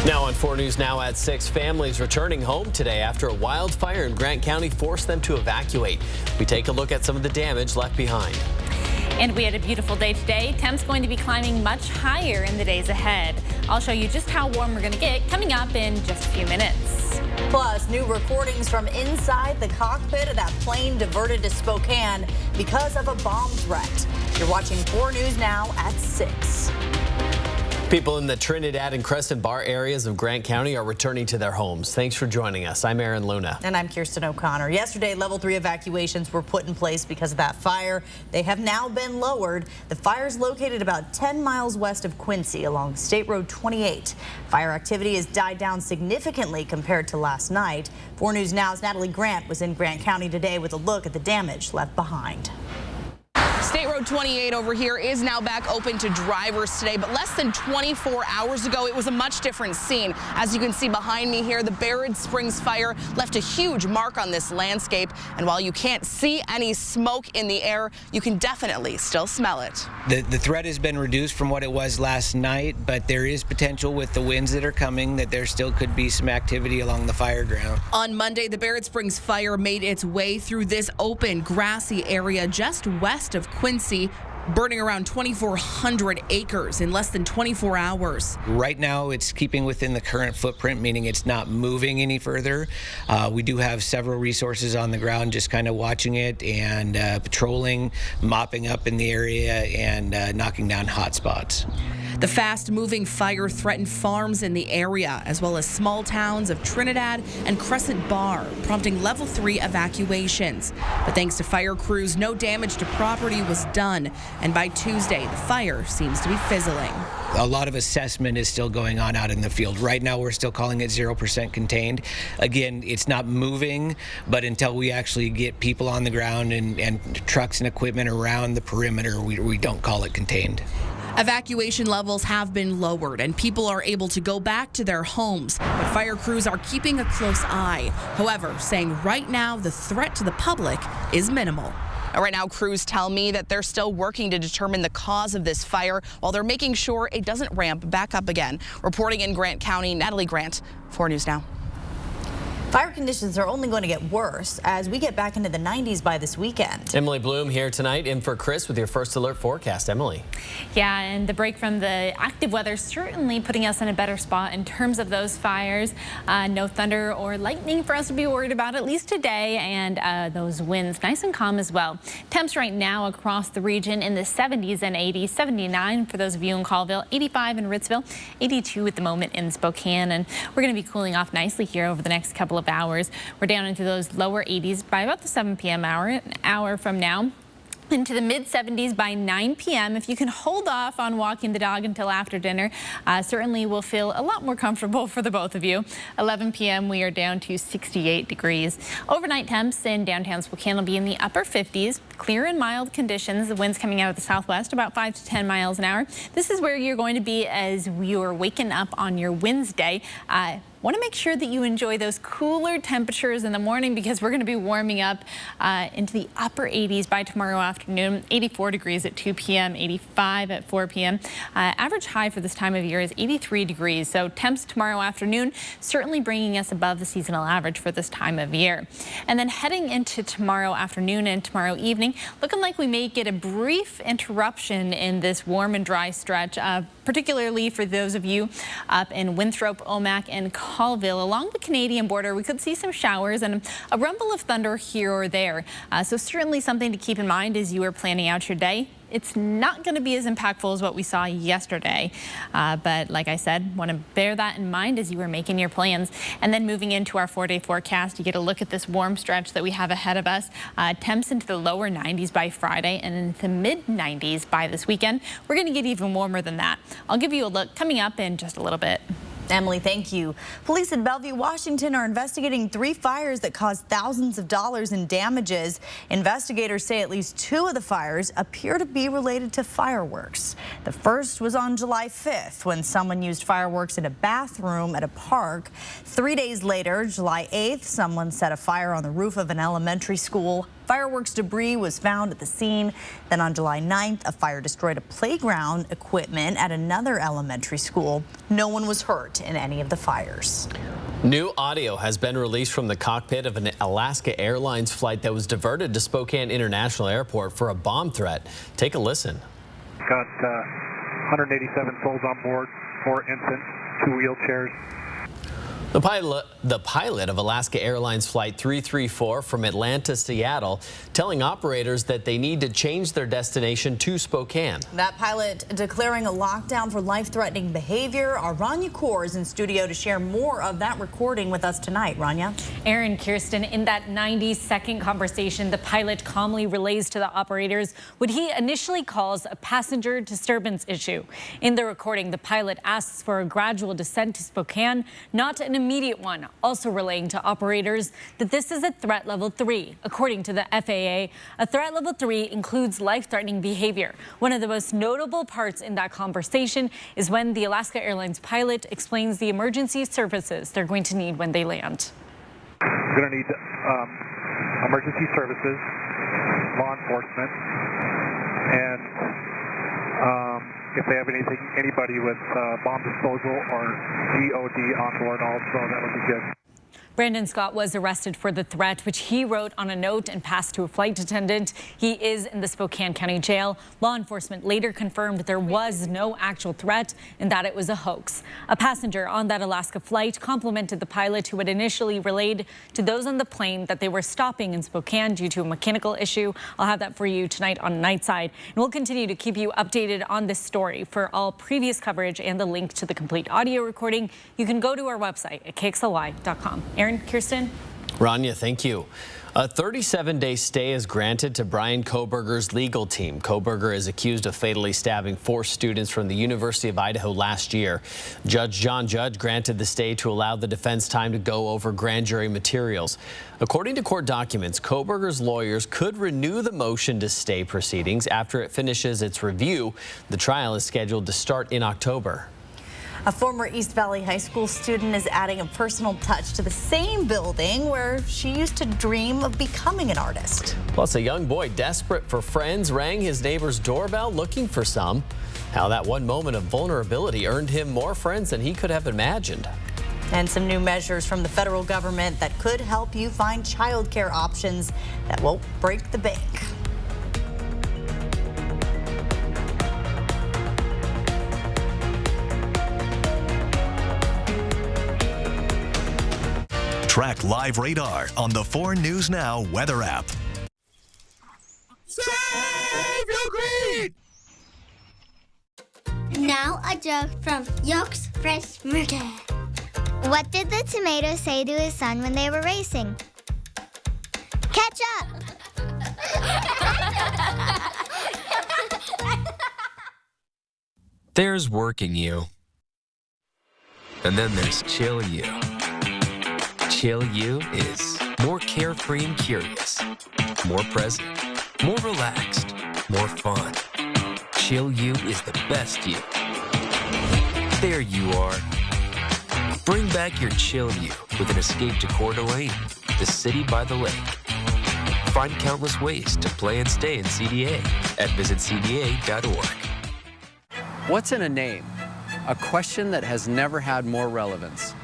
Now on 4 News Now at 6, families returning home today after a wildfire in Grant County forced them to evacuate. We take a look at some of the damage left behind. And we had a beautiful day today. Temps going to be climbing much higher in the days ahead. I'll show you just how warm we're going to get coming up in just a few minutes. Plus, new recordings from inside the cockpit of that plane diverted to Spokane because of a bomb threat. You're watching 4 News Now at 6. People in the Trinidad and Crescent Bar areas of Grant County are returning to their homes. Thanks for joining us. I'm Aaron Luna. And I'm Kirsten O'Connor. Yesterday, level 3 evacuations were put in place because of that fire. They have now been lowered. The fire is located about 10 miles west of Quincy along State Road 28. Fire activity has died down significantly compared to last night. 4 News Now's Natalie Grant was in Grant County today with a look at the damage left behind. State Road 28 over here is now back open to drivers today, but less than 24 hours ago, it was a much different scene. As you can see behind me here, the Barrett Springs fire left a huge mark on this landscape. And while you can't see any smoke in the air, you can definitely still smell it. The threat has been reduced from what it was last night, but there is potential with the winds that are coming that there still could be some activity along the fire ground. On Monday, the Barrett Springs fire made its way through this open, grassy area just west of Quincy, burning around 2,400 acres in less than 24 hours. Right now, it's keeping within the current footprint, meaning it's not moving any further. We do have several resources on the ground just kind of watching it and patrolling, mopping up in the area, and knocking down hot spots. The fast-moving fire threatened farms in the area, as well as small towns of Trinidad and Crescent Bar, prompting level 3 evacuations. But thanks to fire crews, no damage to property was done. And by Tuesday, the fire seems to be fizzling. A lot of assessment is still going on out in the field. Right now, we're still calling it 0% contained. Again, it's not moving, but until we actually get people on the ground and trucks and equipment around the perimeter, we don't call it contained. Evacuation levels have been lowered and people are able to go back to their homes, but fire crews are keeping a close eye. However, saying right now the threat to the public is minimal. Right now, crews tell me that they're still working to determine the cause of this fire while they're making sure it doesn't ramp back up again. Reporting in Grant County, Natalie Grant, 4 News Now. Fire conditions are only going to get worse as we get back into the 90s by this weekend. Emily Bloom here tonight, in for Chris with your first alert forecast. Emily. Yeah, and the break from the active weather certainly putting us in a better spot in terms of those fires. No thunder or lightning for us to be worried about, at least today, and those winds nice and calm as well. Temps right now across the region in the 70s and 80s, 79 for those of you in Colville, 85 in Ritzville, 82 at the moment in Spokane, and we're going to be cooling off nicely here over the next couple of hours. We're down into those lower 80s by about the 7 p.m. hour, an hour from now. Into the mid-70s by 9 p.m. If you can hold off on walking the dog until after dinner, certainly will feel a lot more comfortable for the both of you. 11 p.m. we are down to 68 degrees. Overnight temps in downtown Spokane will be in the upper 50s. Clear and mild conditions. The winds coming out of the southwest about 5 to 10 miles an hour. This is where you're going to be as you're waking up on your Wednesday. Want to make sure that you enjoy those cooler temperatures in the morning because we're going to be warming up into the upper 80s by tomorrow afternoon. 84 degrees at 2 p.m., 85 at 4 p.m. Average high for this time of year is 83 degrees. So temps tomorrow afternoon certainly bringing us above the seasonal average for this time of year. And then heading into tomorrow afternoon and tomorrow evening, looking like we may get a brief interruption in this warm and dry stretch, particularly for those of you up in Winthrop, Omak, and Colville. Along the Canadian border, we could see some showers and a rumble of thunder here or there. So certainly something to keep in mind as you are planning out your day. It's not going to be as impactful as what we saw yesterday. But like I said, want to bear that in mind as you are making your plans. And then moving into our 4-day forecast, you get a look at this warm stretch that we have ahead of us. Temps into the lower 90s by Friday and into the mid 90s by this weekend. We're going to get even warmer than that. I'll give you a look coming up in just a little bit. Emily, thank you. Police in Bellevue, Washington are investigating 3 fires that caused thousands of dollars in damages. Investigators say at least 2 of the fires appear to be related to fireworks. The first was on July 5th when someone used fireworks in a bathroom at a park. 3 days later, July 8th, someone set a fire on the roof of an elementary school. Fireworks debris was found at the scene. Then on July 9th, a fire destroyed a playground equipment at another elementary school. No one was hurt in any of the fires. New audio has been released from the cockpit of an Alaska Airlines flight that was diverted to Spokane International Airport for a bomb threat. Take a listen. Got 187 souls on board, 4 infants, 2 wheelchairs. The pilot of Alaska Airlines Flight 334 from Atlanta to Seattle telling operators that they need to change their destination to Spokane. That pilot declaring a lockdown for life-threatening behavior. Our Rania Kaur is in studio to share more of that recording with us tonight. Rania. Aaron, Kirsten, in that 90-second conversation, the pilot calmly relays to the operators what he initially calls a passenger disturbance issue. In the recording, the pilot asks for a gradual descent to Spokane, not an immediate one, also relaying to operators that this is a threat level 3. According to the FAA, a threat level 3 includes life-threatening behavior. One of the most notable parts in that conversation is when the Alaska Airlines pilot explains the emergency services they're going to need when they land. We're going to need emergency services, law enforcement, and if they have anybody with bomb disposal or DOD on board also, that would be good. Brandon Scott was arrested for the threat, which he wrote on a note and passed to a flight attendant. He is in the Spokane County Jail. Law enforcement later confirmed there was no actual threat and that it was a hoax. A passenger on that Alaska flight complimented the pilot, who had initially relayed to those on the plane that they were stopping in Spokane due to a mechanical issue. I'll have that for you tonight on Nightside. And we'll continue to keep you updated on this story. For all previous coverage and the link to the complete audio recording, you can go to our website at kxly.com. Aaron, Kirsten. Rania, thank you. A 37-day stay is granted to Brian Kohberger's legal team. Kohberger is accused of fatally stabbing 4 students from the University of Idaho last year. Judge John Judge granted the stay to allow the defense time to go over grand jury materials. According to court documents, Kohberger's lawyers could renew the motion to stay proceedings after it finishes its review. The trial is scheduled to start in October. A former East Valley High School student is adding a personal touch to the same building where she used to dream of becoming an artist. Plus, a young boy desperate for friends rang his neighbor's doorbell looking for some. How that one moment of vulnerability earned him more friends than he could have imagined. And some new measures from the federal government that could help you find childcare options that won't break the bank. Track live radar on the 4 News Now weather app. Save your greed! Now a joke from York's Fresh Market. What did the tomato say to his son when they were racing? Catch up! There's working you. And then there's chill you. Chill you is more carefree and curious, more present, more relaxed, more fun. Chill you is the best you. There you are. Bring back your chill you with an escape to Coeur d'Alene, the city by the lake. Find countless ways to play and stay in CDA at visitcda.org. What's in a name? A question that has never had more relevance.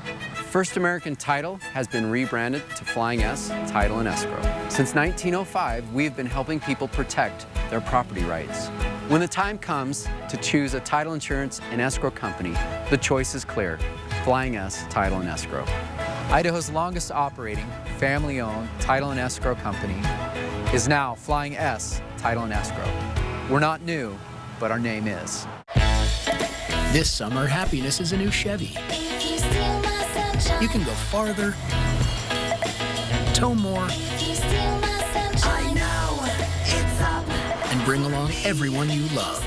First American Title has been rebranded to Flying S Title and Escrow. Since 1905, we've been helping people protect their property rights. When the time comes to choose a title insurance and escrow company, the choice is clear: Flying S Title and Escrow. Idaho's longest operating, family-owned title and escrow company is now Flying S Title and Escrow. We're not new, but our name is. This summer, happiness is a new Chevy. You can go farther, tow more, I know, it's up, and bring along everyone you love.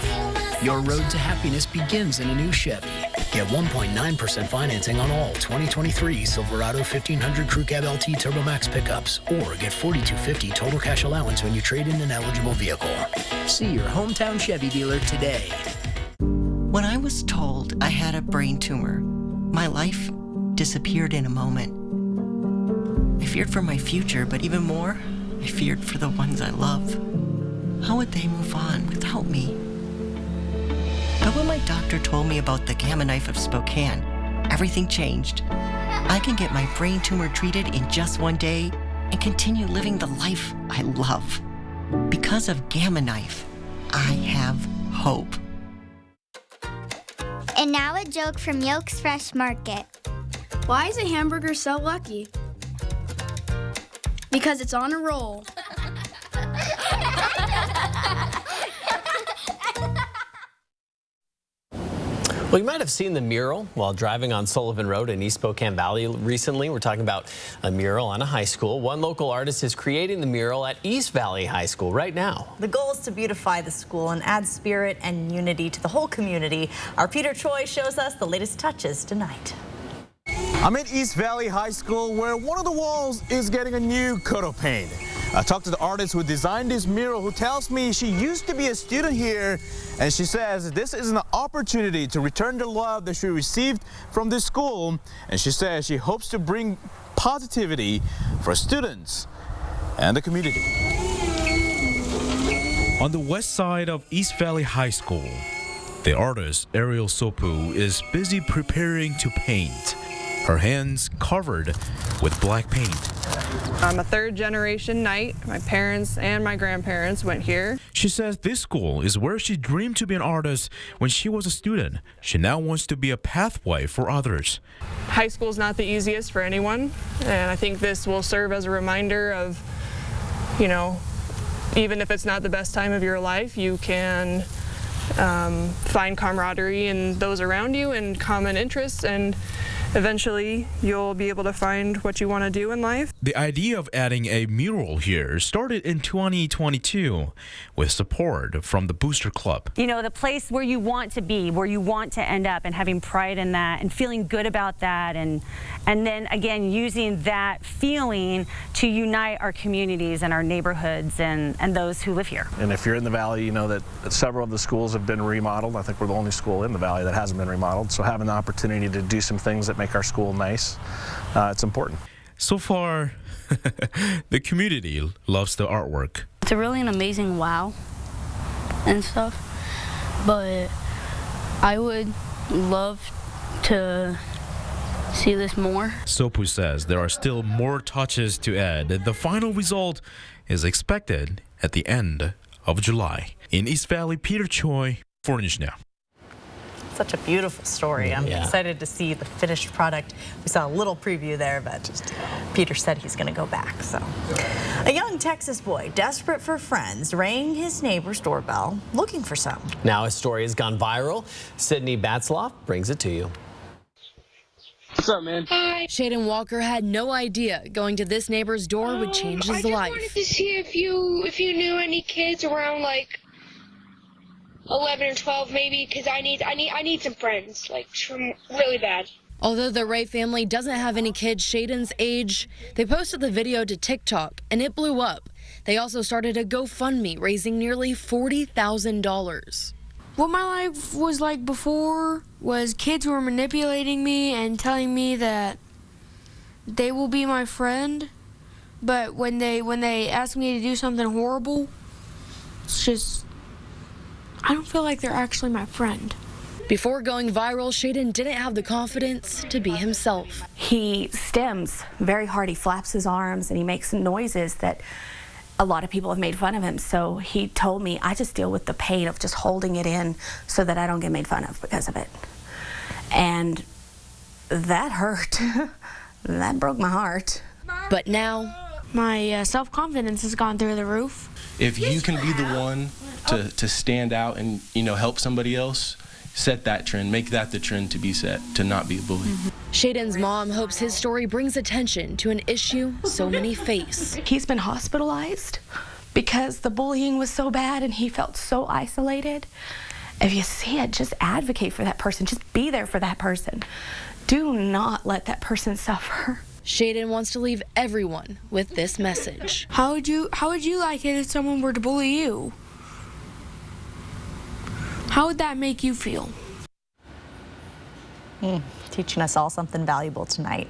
Your road to happiness begins in a new Chevy. Get 1.9% financing on all 2023 Silverado 1500 Crew Cab LT Turbo Max pickups, or get $4,250 total cash allowance when you trade in an eligible vehicle. See your hometown Chevy dealer today. When I was told I had a brain tumor, my life disappeared in a moment. I feared for my future, but even more, I feared for the ones I love. How would they move on without me? But when my doctor told me about the Gamma Knife of Spokane, everything changed. I can get my brain tumor treated in just one day and continue living the life I love. Because of Gamma Knife, I have hope. And now a joke from Yolk's Fresh Market. Why is a hamburger so lucky? Because it's on a roll. Well, you might have seen the mural while driving on Sullivan Road in East Spokane Valley recently. We're talking about a mural on a high school. One local artist is creating the mural at East Valley High School right now. The goal is to beautify the school and add spirit and unity to the whole community. Our Peter Choi shows us the latest touches tonight. I'm at East Valley High School, where one of the walls is getting a new coat of paint. I talked to the artist who designed this mural, who tells me she used to be a student here, and she says this is an opportunity to return the love that she received from this school, and she says she hopes to bring positivity for students and the community. On the west side of East Valley High School, the artist Ariel Sopu is busy preparing to paint, her hands covered with black paint. I'm a third-generation Knight. My parents and my grandparents went here. She says this school is where she dreamed to be an artist when she was a student. She now wants to be a pathway for others. High school is not the easiest for anyone, and I think this will serve as a reminder of, you know, even if it's not the best time of your life, you can find camaraderie in those around you and common interests, and eventually you'll be able to find what you want to do in life. The idea of adding a mural here started in 2022 with support from the Booster Club. You know, the place where you want to be, where you want to end up, and having pride in that and feeling good about that, and then again using that feeling to unite our communities and our neighborhoods and those who live here. And if you're in the valley, you know that several of the schools have been remodeled. I think we're the only school in the valley that hasn't been remodeled, so having the opportunity to do some things that make our school nice, it's important. So far, the community loves the artwork. It's really an amazing wow and stuff, but I would love to see this more. Sopu says there are still more touches to add. The final result is expected at the end of July. In East Valley, Peter Choi, 4 News Now. Such a beautiful story. I'm excited to see the finished product. We saw a little preview there, but Peter said he's going to go back. So, a young Texas boy desperate for friends rang his neighbor's doorbell looking for some. Now a story has gone viral. Sydney Batzloff brings it to you. What's up, man? Hi. Shaden Walker had no idea going to this neighbor's door would change his life. I just wanted to see if you knew any kids around like 11 or 12 maybe, because I need some friends, like really bad. Although the Ray family doesn't have any kids Shaden's age, they posted the video to TikTok and it blew up. They also started a GoFundMe raising nearly $40,000. What my life was like before was kids were manipulating me and telling me that they will be my friend, but when they ask me to do something horrible, it's just, I don't feel like they're actually my friend. Before going viral, Shaden didn't have the confidence to be himself. He stems very hard. He flaps his arms and he makes noises that a lot of people have made fun of him. So he told me, I just deal with the pain of just holding it in so that I don't get made fun of because of it. And that hurt. That broke my heart. But now, my self-confidence has gone through the roof. If you can be the one to stand out and, you know, help somebody else, set that trend, make that the trend to be set, to not be a bully. Shaden's mom hopes his story brings attention to an issue so many face. He's been hospitalized because the bullying was so bad and he felt so isolated. If you see it, just advocate for that person. Just be there for that person. Do not let that person suffer. Shaden wants to leave everyone with this message. How would you like it if someone were to bully you? How would that make you feel? Teaching us all something valuable tonight.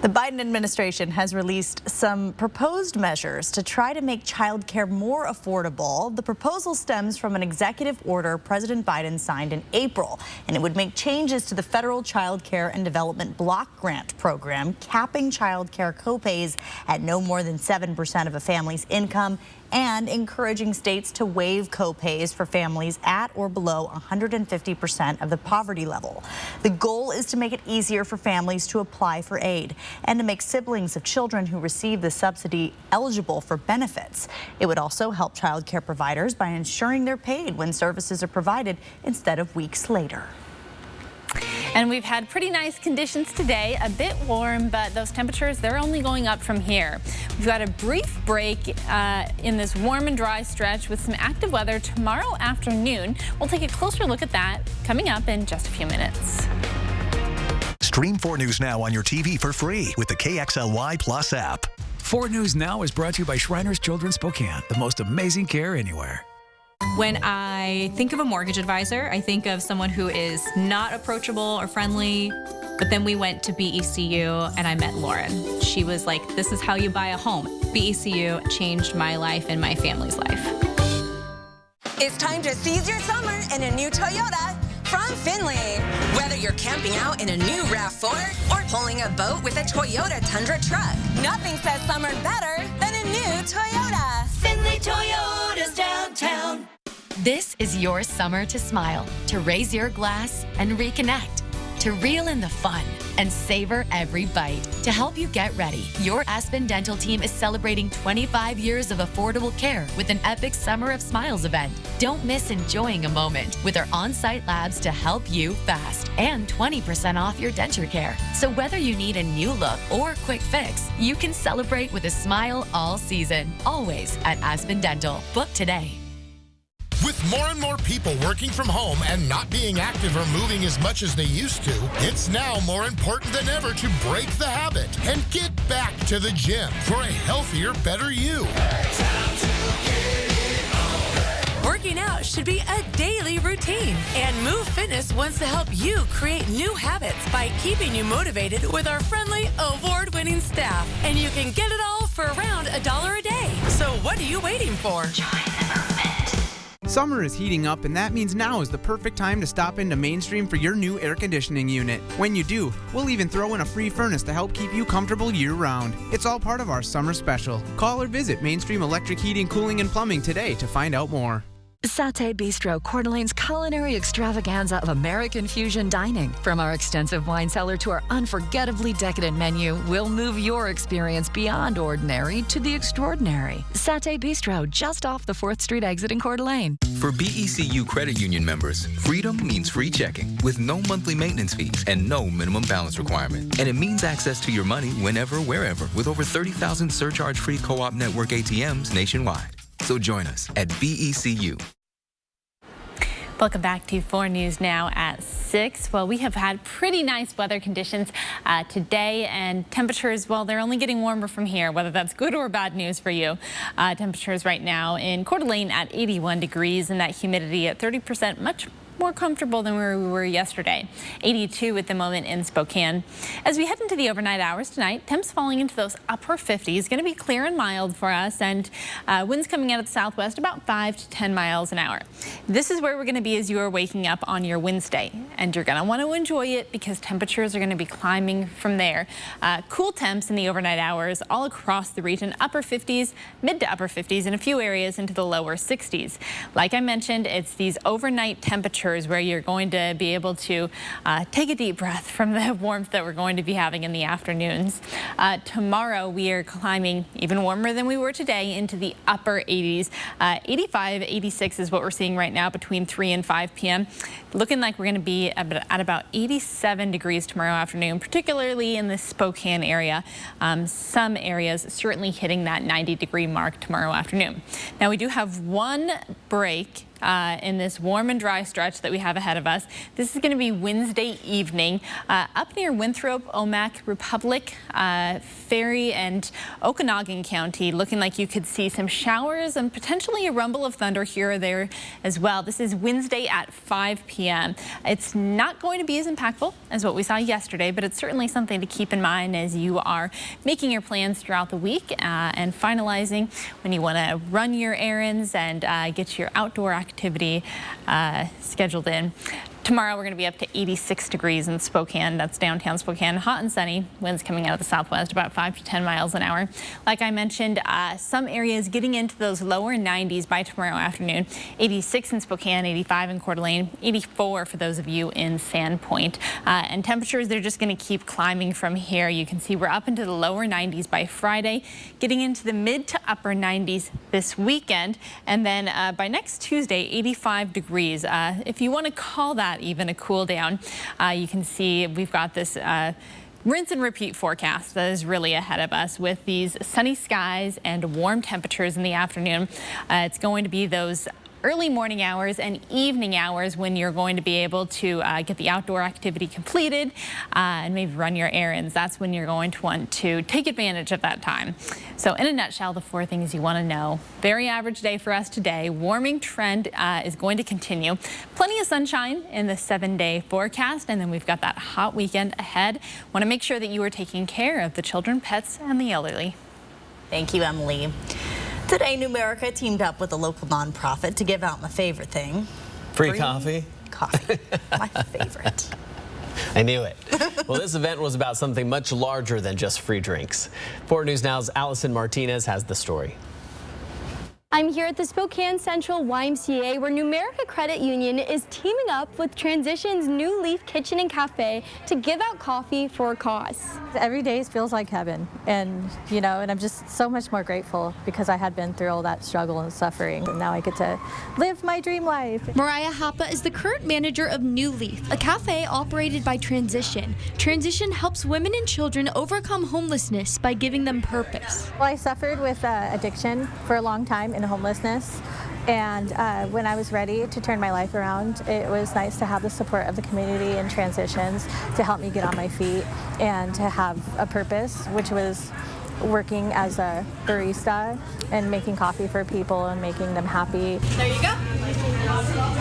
The Biden administration has released some proposed measures to try to make child care more affordable. The proposal stems from an executive order President Biden signed in April, and it would make changes to the federal child care and development block grant program, capping child care copays at no more than 7% of a family's income and encouraging states to waive copays for families at or below 150% of the poverty level. The goal is to make it easier for families to apply for aid and to make siblings of children who receive the subsidy eligible for benefits. It would also help child care providers by ensuring they're paid when services are provided instead of weeks later. And we've had pretty nice conditions today, a bit warm, but those temperatures, they're only going up from here. We've got a brief break in this warm and dry stretch with some active weather tomorrow afternoon. We'll take a closer look at that coming up in just a few minutes. Stream 4 News Now on your TV for free with the KXLY Plus app. 4 News Now is brought to you by Shriners Children's Spokane, the most amazing care anywhere. When I think of a mortgage advisor, I think of someone who is not approachable or friendly. But then we went to BECU and I met Lauren. She was like, this is how you buy a home. BECU changed my life and my family's life. It's time to seize your summer in a new Toyota from Findlay. Whether you're camping out in a new RAV4 or pulling a boat with a Toyota Tundra truck, nothing says summer better than a new Toyota. Findlay Toyota's downtown. This is your summer to smile, to raise your glass and reconnect, to reel in the fun and savor every bite. To help you get ready, your Aspen Dental team is celebrating 25 years of affordable care with an epic Summer of Smiles event. Don't miss enjoying a moment with our on-site labs to help you fast and 20% off your denture care. So whether you need a new look or a quick fix, you can celebrate with a smile all season, always at Aspen Dental. Book today. With more and more people working from home and not being active or moving as much as they used to, it's now more important than ever to break the habit and get back to the gym for a healthier, better you. Working out should be a daily routine, and Move Fitness wants to help you create new habits by keeping you motivated with our friendly, award-winning staff. And you can get it all for around $1 a day. So what are you waiting for? Join the movement. Summer is heating up, and that means now is the perfect time to stop into Mainstream for your new air conditioning unit. When you do, we'll even throw in a free furnace to help keep you comfortable year-round. It's all part of our summer special. Call or visit Mainstream Electric Heating, Cooling, and Plumbing today to find out more. Satay Bistro, Coeur d'Alene's culinary extravaganza of American fusion dining. From our extensive wine cellar to our unforgettably decadent menu, we'll move your experience beyond ordinary to the extraordinary. Satay Bistro, just off the 4th Street exit in Coeur d'Alene. For BECU credit union members, freedom means free checking with no monthly maintenance fees and no minimum balance requirement. And it means access to your money whenever, wherever, with over 30,000 surcharge-free co-op network ATMs nationwide. So join us at BECU. Welcome back to 4 News Now at 6. Well, we have had pretty nice weather conditions today, and temperatures, well, they're only getting warmer from here, whether that's good or bad news for you. Temperatures right now in Coeur d'Alene at 81 degrees and that humidity at 30%, much more comfortable than where we were yesterday. 82 at the moment in Spokane. As we head into the overnight hours tonight, temps falling into those upper 50s. Going to be clear and mild for us, and winds coming out of the southwest about 5 to 10 miles an hour. This is where we're going to be as you are waking up on your Wednesday, and you're going to want to enjoy it because temperatures are going to be climbing from there. Cool temps in the overnight hours all across the region, upper 50s, mid to upper 50s, in a few areas into the lower 60s. Like I mentioned, it's these overnight temperatures where you're going to be able to take a deep breath from the warmth that we're going to be having in the afternoons. Tomorrow we are climbing even warmer than we were today into the upper 80s. 85, 86 is what we're seeing right now between 3 and 5 p.m. Looking like we're going to be at about 87 degrees tomorrow afternoon, particularly in the Spokane area. Some areas certainly hitting that 90-degree mark tomorrow afternoon. Now we do have one break in this warm and dry stretch that we have ahead of us. This is going to be Wednesday evening up near Winthrop, Omak, Republic, Ferry, and Okanagan County. Looking like you could see some showers and potentially a rumble of thunder here or there as well. This is Wednesday at 5 p.m. It's not going to be as impactful as what we saw yesterday, but it's certainly something to keep in mind as you are making your plans throughout the week and finalizing when you want to run your errands and get your outdoor activity scheduled in. Tomorrow we're going to be up to 86 degrees in Spokane. That's downtown Spokane. Hot and sunny. Winds coming out of the southwest about 5 to 10 miles an hour. Like I mentioned, some areas getting into those lower 90s by tomorrow afternoon. 86 in Spokane, 85 in Coeur d'Alene, 84 for those of you in Sandpoint. And temperatures, they're just going to keep climbing from here. You can see we're up into the lower 90s by Friday, getting into the mid to upper 90s this weekend. And then by next Tuesday, 85 degrees. If you want to call that even a cool down, you can see we've got this rinse and repeat forecast that is really ahead of us with these sunny skies and warm temperatures in the afternoon. It's going to be those early morning hours and evening hours when you're going to be able to get the outdoor activity completed and maybe run your errands. That's when you're going to want to take advantage of that time. So in a nutshell, the 4 things you want to know. Very average day for us today. Warming trend is going to continue. Plenty of sunshine in the 7-day forecast, and then we've got that hot weekend ahead. Want to make sure that you are taking care of the children, pets, and the elderly. Thank you, Emily. Today, Numerica teamed up with a local nonprofit to give out my favorite thing. Free coffee? Coffee. My favorite. I knew it. Well, this event was about something much larger than just free drinks. 4 News Now's Allison Martinez has the story. I'm here at the Spokane Central YMCA where Numerica Credit Union is teaming up with Transition's New Leaf Kitchen and Cafe to give out coffee for a cause. Every day feels like heaven, and I'm just so much more grateful because I had been through all that struggle and suffering, and now I get to live my dream life. Mariah Hapa is the current manager of New Leaf, a cafe operated by Transition. Transition helps women and children overcome homelessness by giving them purpose. Well, I suffered with addiction for a long time and homelessness, and when I was ready to turn my life around, it was nice to have the support of the community and Transitions to help me get on my feet and to have a purpose, which was working as a barista and making coffee for people and making them happy. There you go.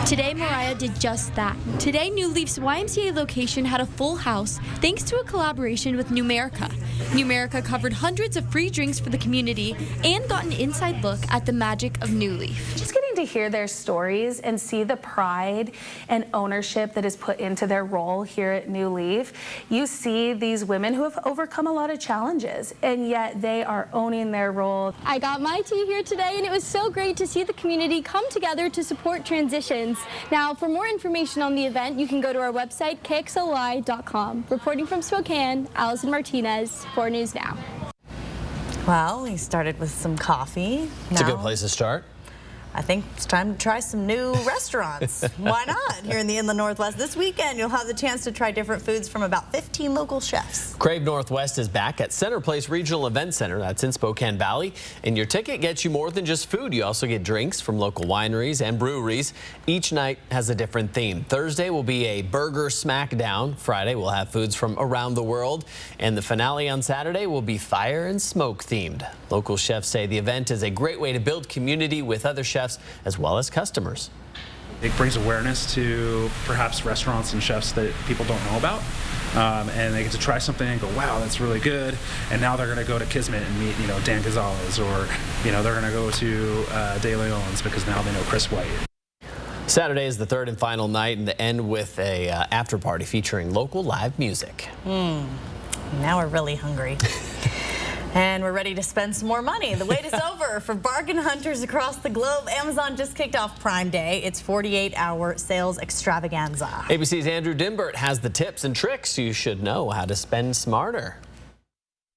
Today, Mariah did just that. Today, New Leaf's YMCA location had a full house thanks to a collaboration with Numerica. Numerica covered hundreds of free drinks for the community and got an inside look at the magic of New Leaf. Just getting to hear their stories and see the pride and ownership that is put into their role here at New Leaf. You see these women who have overcome a lot of challenges, and yet they are owning their role. I got my tea here today, and it was so great to see the community come together to support Transitions. Now, for more information on the event, you can go to our website, kxly.com. Reporting from Spokane, Allison Martinez, 4 News Now. Well, we started with some coffee. It's a good place to start. I think it's time to try some new restaurants. Why not? Here in the Inland Northwest this weekend, you'll have the chance to try different foods from about 15 local chefs. Crave Northwest is back at Center Place Regional Event Center. That's in Spokane Valley. And your ticket gets you more than just food. You also get drinks from local wineries and breweries. Each night has a different theme. Thursday will be a burger smackdown. Friday we'll have foods from around the world. And the finale on Saturday will be fire and smoke themed. Local chefs say the event is a great way to build community with other chefs as well as customers. It brings awareness to perhaps restaurants and chefs that people don't know about, and they get to try something and go, wow, that's really good. And now they're going to go to Kismet and meet, Dan Gonzalez, or they're going to go to De Leon's because now they know Chris White. Saturday is the 3rd and final night, and the end with a after party featuring local live music. Now we're really hungry. And we're ready to spend some more money. The wait is over for bargain hunters across the globe. Amazon just kicked off Prime Day. It's 48-hour sales extravaganza. ABC's Andrew Dimbert has the tips and tricks you should know how to spend smarter.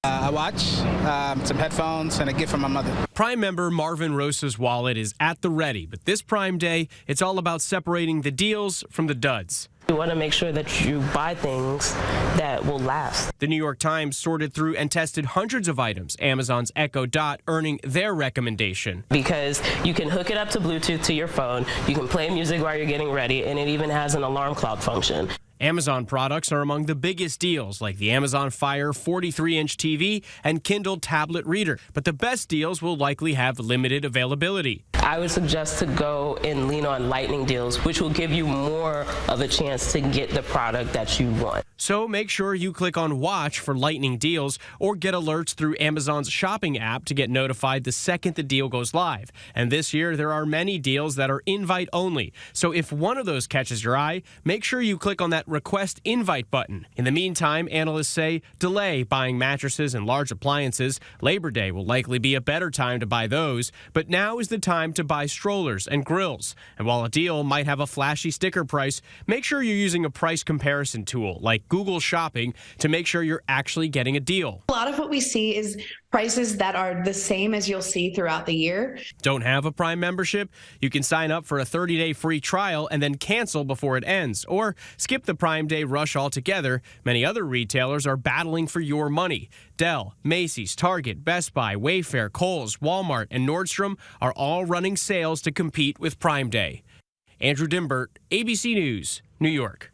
A watch, some headphones, and a gift from my mother. Prime member Marvin Rosa's wallet is at the ready, but this Prime Day, it's all about separating the deals from the duds. You want to make sure that you buy things that will last. The New York Times sorted through and tested hundreds of items, Amazon's Echo Dot earning their recommendation. Because you can hook it up to Bluetooth to your phone, you can play music while you're getting ready, and it even has an alarm clock function. Amazon products are among the biggest deals, like the Amazon Fire 43-inch TV and Kindle tablet reader. But the best deals will likely have limited availability. I would suggest to go and lean on lightning deals, which will give you more of a chance to get the product that you want. So make sure you click on Watch for lightning deals or get alerts through Amazon's shopping app to get notified the second the deal goes live. And this year, there are many deals that are invite only. So if one of those catches your eye, make sure you click on that Request Invite button. In the meantime, analysts say delay buying mattresses and large appliances. Labor Day will likely be a better time to buy those, but now is the time to buy strollers and grills. And while a deal might have a flashy sticker price, make sure you're using a price comparison tool like Google Shopping to make sure you're actually getting a deal. A lot of what we see is prices that are the same as you'll see throughout the year. Don't have a Prime membership? You can sign up for a 30-day free trial and then cancel before it ends, or skip the Prime Day rush altogether. Many other retailers are battling for your money. Dell, Macy's, Target, Best Buy, Wayfair, Kohl's, Walmart, and Nordstrom are all running sales to compete with Prime Day. Andrew Dimbert, ABC News, New York.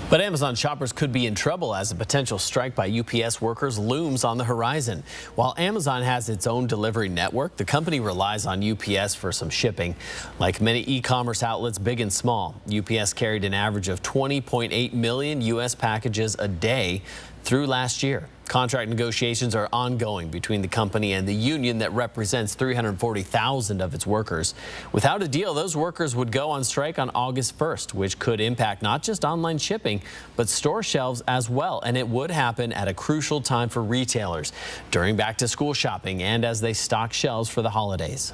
But Amazon shoppers could be in trouble as a potential strike by UPS workers looms on the horizon. While Amazon has its own delivery network, the company relies on UPS for some shipping. Like many e-commerce outlets, big and small, UPS carried an average of 20.8 million U.S. packages a day through last year. Contract negotiations are ongoing between the company and the union that represents 340,000 of its workers. Without a deal, those workers would go on strike on August 1st, which could impact not just online shipping, but store shelves as well. And it would happen at a crucial time for retailers during back-to-school shopping and as they stock shelves for the holidays.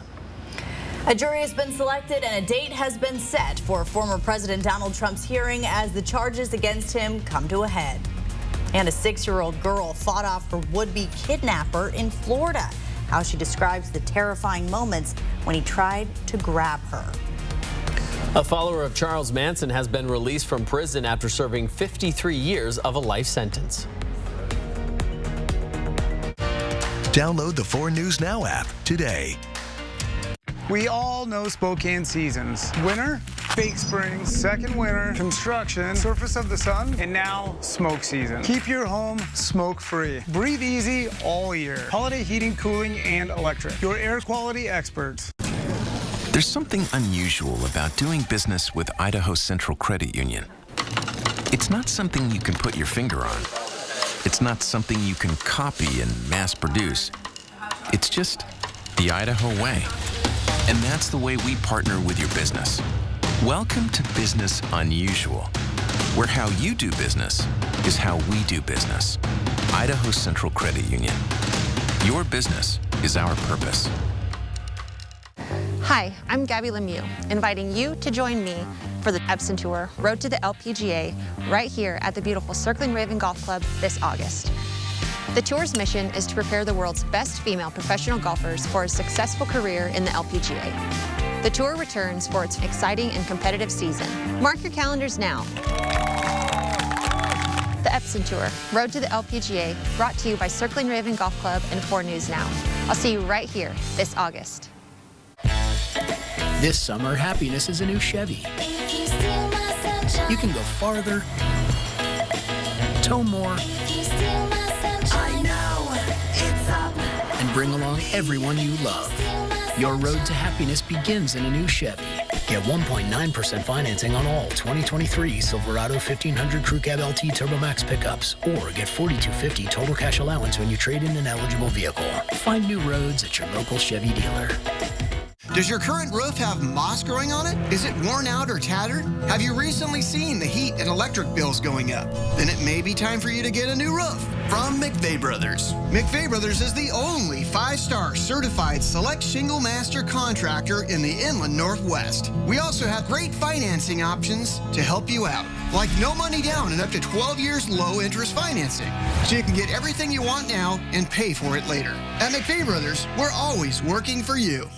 A jury has been selected and a date has been set for former President Donald Trump's hearing as the charges against him come to a head. And a 6-year-old girl fought off her would-be kidnapper in Florida. How she describes the terrifying moments when he tried to grab her. A follower of Charles Manson has been released from prison after serving 53 years of a life sentence. Download the 4 News Now app today. We all know Spokane seasons. Winter, fake spring, second winter, construction, surface of the sun, and now smoke season. Keep your home smoke-free. Breathe easy all year. Holiday heating, cooling, and electric. Your air quality experts. There's something unusual about doing business with Idaho Central Credit Union. It's not something you can put your finger on. It's not something you can copy and mass produce. It's just the Idaho way. And that's the way we partner with your business. Welcome to Business Unusual, where how you do business is how we do business. Idaho Central Credit Union. Your business is our purpose. Hi, I'm Gabby Lemieux, inviting you to join me for the Epson Tour, Road to the LPGA, right here at the beautiful Circling Raven Golf Club this August. The tour's mission is to prepare the world's best female professional golfers for a successful career in the LPGA. The tour returns for its exciting and competitive season. Mark your calendars now. The Epson Tour, Road to the LPGA, brought to you by Circling Raven Golf Club and 4 News Now. I'll see you right here this August. This summer, happiness is a new Chevy. You can go farther, tow more, and bring along everyone you love. Your road to happiness begins in a new Chevy. Get 1.9% financing on all 2023 Silverado 1500 Crew Cab LT Turbo Max pickups, or get $4,250 total cash allowance when you trade in an eligible vehicle. Find new roads at your local Chevy dealer. Does your current roof have moss growing on it? Is it worn out or tattered? Have you recently seen the heat and electric bills going up? Then it may be time for you to get a new roof from McVeigh Brothers. McVeigh Brothers is the only 5-star certified select shingle master contractor in the Inland Northwest. We also have great financing options to help you out, like no money down and up to 12 years low interest financing. So you can get everything you want now and pay for it later. At McVeigh Brothers, we're always working for you.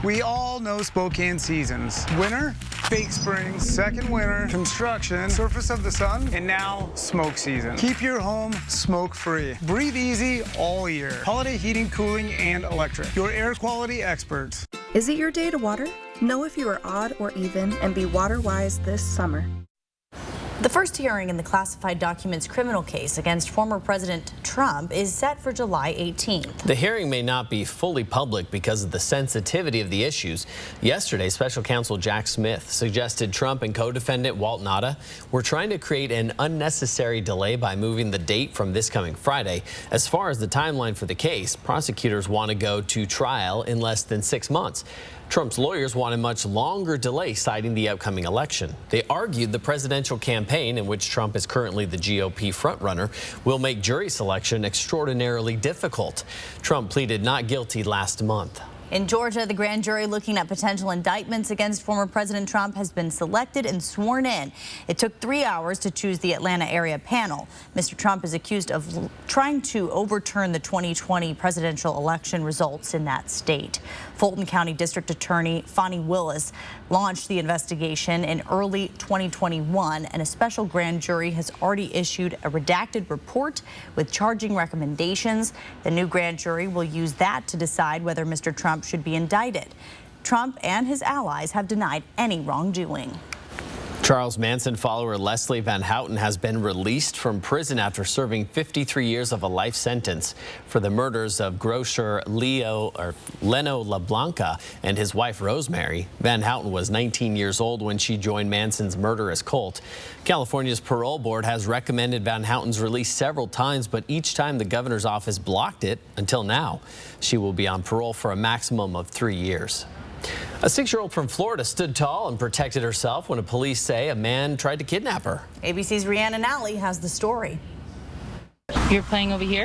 We all know Spokane seasons. Winter, Bake spring, second winter, construction, surface of the sun, and now smoke season. Keep your home smoke-free. Breathe easy all year. Holiday Heating, Cooling, and Electric. Your air quality experts. Is it your day to water? Know if you are odd or even and be water-wise this summer. The first hearing in the classified documents criminal case against former President Trump is set for July 18th. The hearing may not be fully public because of the sensitivity of the issues. Yesterday, special counsel Jack Smith suggested Trump and co-defendant Walt Nauta were trying to create an unnecessary delay by moving the date from this coming Friday. As far as the timeline for the case, prosecutors want to go to trial in less than 6 months. Trump's lawyers want a much longer delay, citing the upcoming election. They argued the presidential campaign, in which Trump is currently the GOP frontrunner, will make jury selection extraordinarily difficult. Trump pleaded not guilty last month. In Georgia, the grand jury looking at potential indictments against former President Trump has been selected and sworn in. It took 3 hours to choose the Atlanta area panel. Mr. Trump is accused of trying to overturn the 2020 presidential election results in that state. Fulton County District Attorney Fonnie Willis launched the investigation in early 2021, and a special grand jury has already issued a redacted report with charging recommendations. The new grand jury will use that to decide whether Mr. Trump should be indicted. Trump and his allies have denied any wrongdoing. Charles Manson follower Leslie Van Houten has been released from prison after serving 53 years of a life sentence for the murders of grocer Leno LaBlanca and his wife Rosemary. Van Houten was 19 years old when she joined Manson's murderous cult. California's parole board has recommended Van Houten's release several times, but each time the governor's office blocked it until now. She will be on parole for a maximum of 3 years. A 6-year-old from Florida stood tall and protected herself when police say a man tried to kidnap her. ABC's Rhiannon Alley has the story. You're playing over here?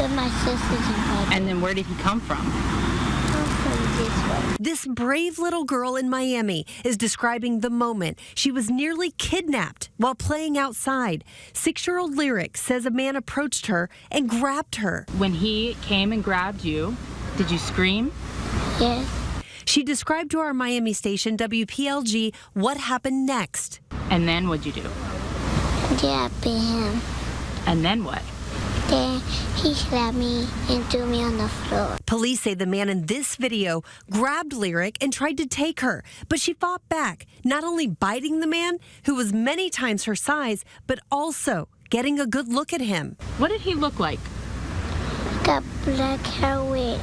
With my sisters and brothers. And then where did he come from? This brave little girl in Miami is describing the moment she was nearly kidnapped while playing outside. 6-year-old Lyric says a man approached her and grabbed her. When he came and grabbed you, did you scream? Yes. She described to our Miami station, WPLG, what happened next. And then what'd you do? Yeah, I beat him. And then what? Then he slapped me and threw me on the floor. Police say the man in this video grabbed Lyric and tried to take her, but she fought back, not only biting the man, who was many times her size, but also getting a good look at him. What did he look like? Got black hair with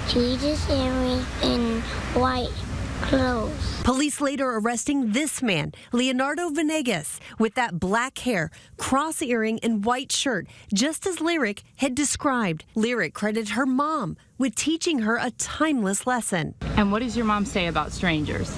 Jesus earrings and white clothes. Police later arresting this man, Leonardo Venegas, with that black hair, cross earring, and white shirt, just as Lyric had described. Lyric credited her mom with teaching her a timeless lesson. And what does your mom say about strangers?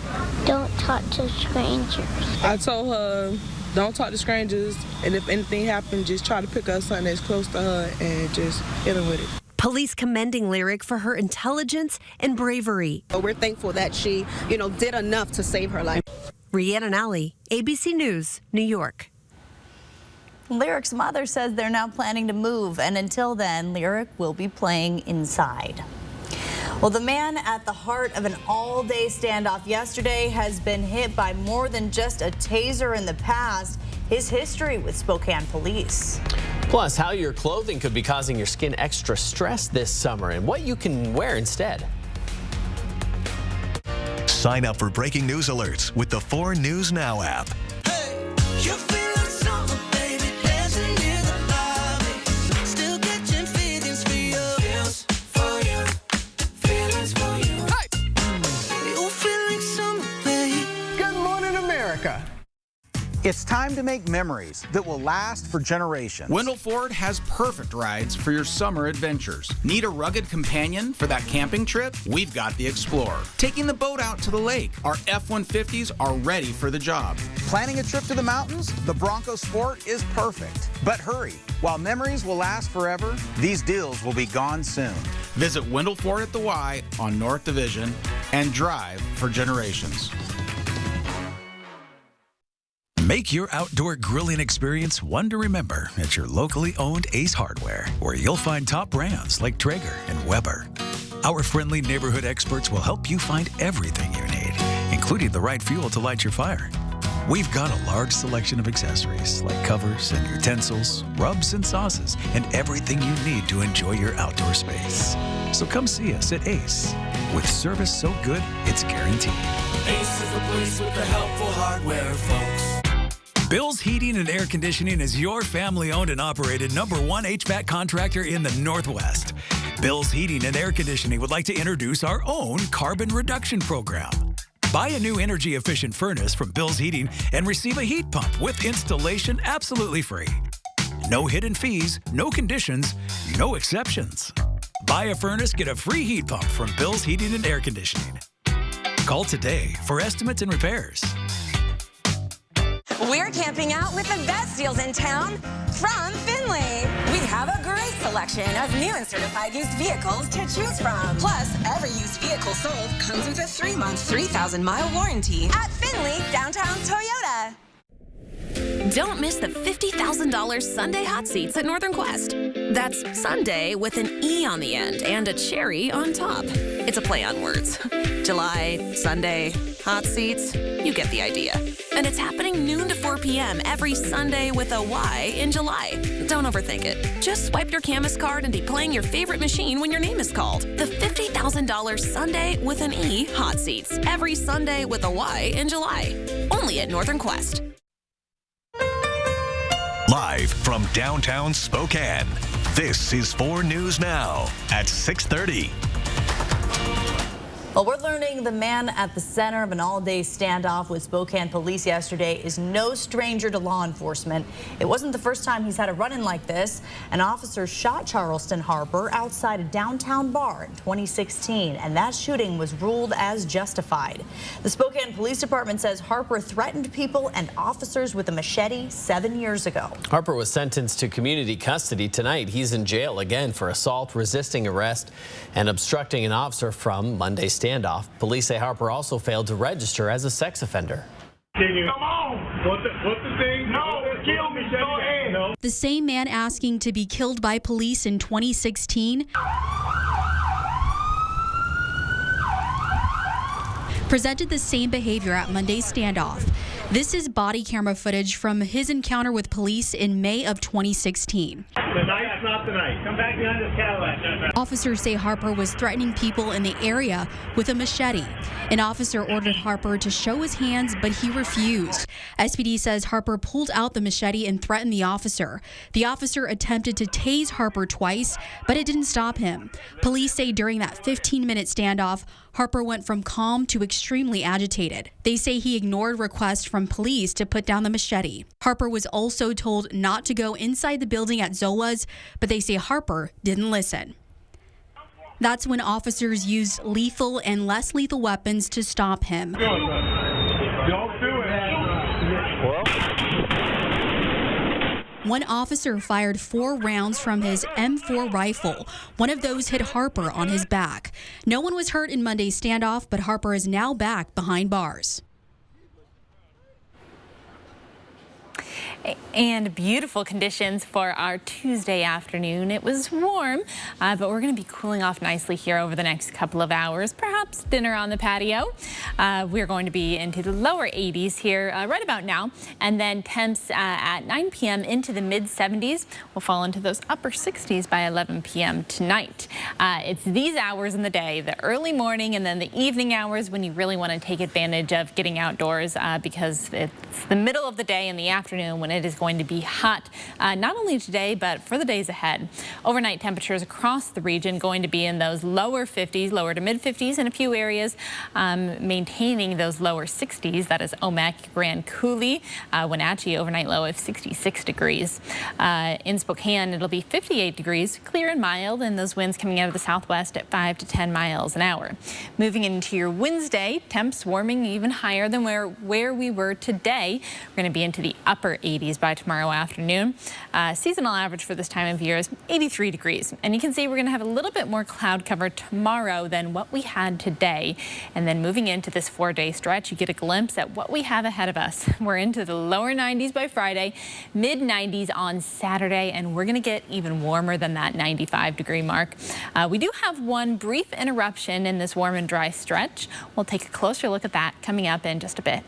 Don't talk to strangers. I told her, don't talk to strangers, and if anything happens, just try to pick up something that's close to her and just hit her with it. Police commending Lyric for her intelligence and bravery. We're thankful that she, did enough to save her life. Rhiannon Alley, ABC News, New York. Lyric's mother says they're now planning to move, and until then, Lyric will be playing inside. Well, the man at the heart of an all-day standoff yesterday has been hit by more than just a taser in the past. His history with Spokane police. Plus, how your clothing could be causing your skin extra stress this summer and what you can wear instead. Sign up for breaking news alerts with the 4 News Now app. It's time to make memories that will last for generations. Wendell Ford has perfect rides for your summer adventures. Need a rugged companion for that camping trip? We've got the Explorer. Taking the boat out to the lake? Our F-150s are ready for the job. Planning a trip to the mountains? The Bronco Sport is perfect. But hurry, while memories will last forever, these deals will be gone soon. Visit Wendell Ford at the Y on North Division and drive for generations. Make your outdoor grilling experience one to remember at your locally owned Ace Hardware, where you'll find top brands like Traeger and Weber. Our friendly neighborhood experts will help you find everything you need, including including the right fuel to light your fire. We've got a large selection of accessories like covers and utensils, rubs and sauces, and everything you need to enjoy your outdoor space. So come see us at Ace. With service so good, it's guaranteed. Ace is the place with the helpful hardware, folks. Bill's Heating and Air Conditioning is your family-owned and operated #1 HVAC contractor in the Northwest. Bill's Heating and Air Conditioning would like to introduce our own carbon reduction program. Buy a new energy-efficient furnace from Bill's Heating and receive a heat pump with installation absolutely free. No hidden fees, no conditions, no exceptions. Buy a furnace, get a free heat pump from Bill's Heating and Air Conditioning. Call today for estimates and repairs. We're camping out with the best deals in town from Finley. We have a great selection of new and certified used vehicles to choose from. Plus, every used vehicle sold comes with a 3-month, 3,000-mile warranty at Finley Downtown Toyota. Don't miss the $50,000 Sunday hot seats at Northern Quest. That's Sunday with an E on the end and a cherry on top. It's a play on words. July, Sunday, hot seats, you get the idea. And it's happening noon to 4 p.m. every Sunday with a Y in July. Don't overthink it. Just swipe your Camus card and be playing your favorite machine when your name is called. The $50,000 Sunday with an E hot seats every Sunday with a Y in July. Only at Northern Quest. Live from downtown Spokane, this is 4 News Now at 6:30. Well, we're learning the man at the center of an all-day standoff with Spokane police yesterday is no stranger to law enforcement. It wasn't the first time he's had a run-in like this. An officer shot Charleston Harper outside a downtown bar in 2016, and that shooting was ruled as justified. The Spokane Police Department says Harper threatened people and officers with a machete 7 years ago. Harper was sentenced to community custody tonight. He's in jail again for assault, resisting arrest, and obstructing an officer from Monday's standoff. Police say Harper also failed to register as a sex offender. Come on! What's the thing? No, kill me. Go ahead. No. The same man asking to be killed by police in 2016 presented the same behavior at Monday's standoff. This is body camera footage from his encounter with police in May of 2016. Tonight's not the night. Come back behind this Cadillac. Officers say Harper was threatening people in the area with a machete. An officer ordered Harper to show his hands, but he refused. SPD says Harper pulled out the machete and threatened the officer. The officer attempted to tase Harper twice, but it didn't stop him. Police say during that 15-minute standoff, Harper went from calm to extremely agitated. They say he ignored requests from police to put down the machete. Harper was also told not to go inside the building at Zola's, but they say Harper didn't listen. That's when officers used lethal and less lethal weapons to stop him. Don't do it. One officer fired 4 rounds from his M4 rifle. One of those hit Harper on his back. No one was hurt in Monday's standoff, but Harper is now back behind bars. And beautiful conditions for our Tuesday afternoon. It was warm, but we're going to be cooling off nicely here over the next couple of hours. Perhaps dinner on the patio. We're going to be into the lower 80s here right about now. And then temps at 9 p.m. into the mid-70s. We'll fall into those upper 60s by 11 p.m. tonight. It's these hours in the day, the early morning and then the evening hours when you really want to take advantage of getting outdoors because it's the middle of the day and the afternoon when it is going to be hot, not only today, but for the days ahead. Overnight temperatures across the region going to be in those lower 50s, lower to mid 50s in a few areas, maintaining those lower 60s. That is Omak, Grand Coulee, Wenatchee, overnight low of 66 degrees. In Spokane, it'll be 58 degrees, clear and mild, and those winds coming out of the southwest at 5 to 10 miles an hour. Moving into your Wednesday, temps warming even higher than where we were today. We're going to be into the upper 80s. 90s by tomorrow afternoon. Seasonal average for this time of year is 83 degrees. And you can see we're going to have a little bit more cloud cover tomorrow than what we had today. And then moving into this 4-day stretch, you get a glimpse at what we have ahead of us. We're into the lower 90s by Friday, mid 90s on Saturday, and we're going to get even warmer than that 95-degree mark. We do have one brief interruption in this warm and dry stretch. We'll take a closer look at that coming up in just a bit.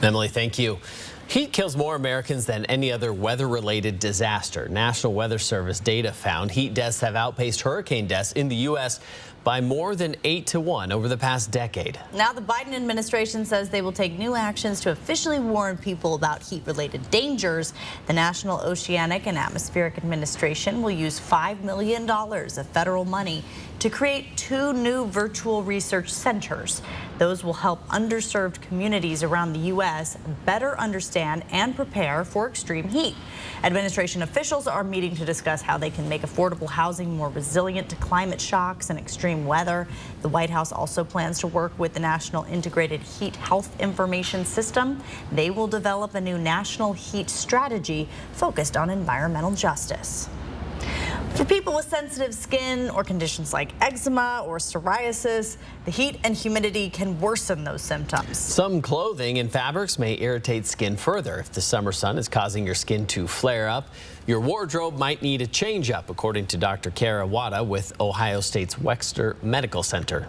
Emily, thank you. Heat kills more Americans than any other weather-related disaster. National Weather Service data found heat deaths have outpaced hurricane deaths in the U.S. by more than 8-to-1 over the past decade. Now the Biden administration says they will take new actions to officially warn people about heat-related dangers. The National Oceanic and Atmospheric Administration will use $5 million of federal money to create 2 new virtual research centers. Those will help underserved communities around the U.S. better understand and prepare for extreme heat. Administration officials are meeting to discuss how they can make affordable housing more resilient to climate shocks and extreme weather. The White House also plans to work with the National Integrated Heat Health Information System. They will develop a new national heat strategy focused on environmental justice. For people with sensitive skin or conditions like eczema or psoriasis, the heat and humidity can worsen those symptoms. Some clothing and fabrics may irritate skin further. If the summer sun is causing your skin to flare up, your wardrobe might need a change up, according to Dr. Kara Wada with Ohio State's Wexner Medical Center.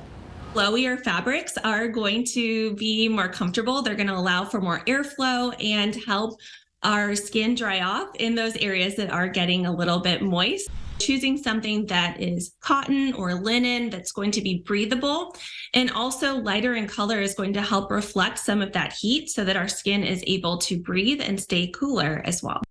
Flowier fabrics are going to be more comfortable. They're going to allow for more airflow and help our skin dry off in those areas that are getting a little bit moist. Choosing something that is cotton or linen that's going to be breathable and also lighter in color is going to help reflect some of that heat so that our skin is able to breathe and stay cooler as well.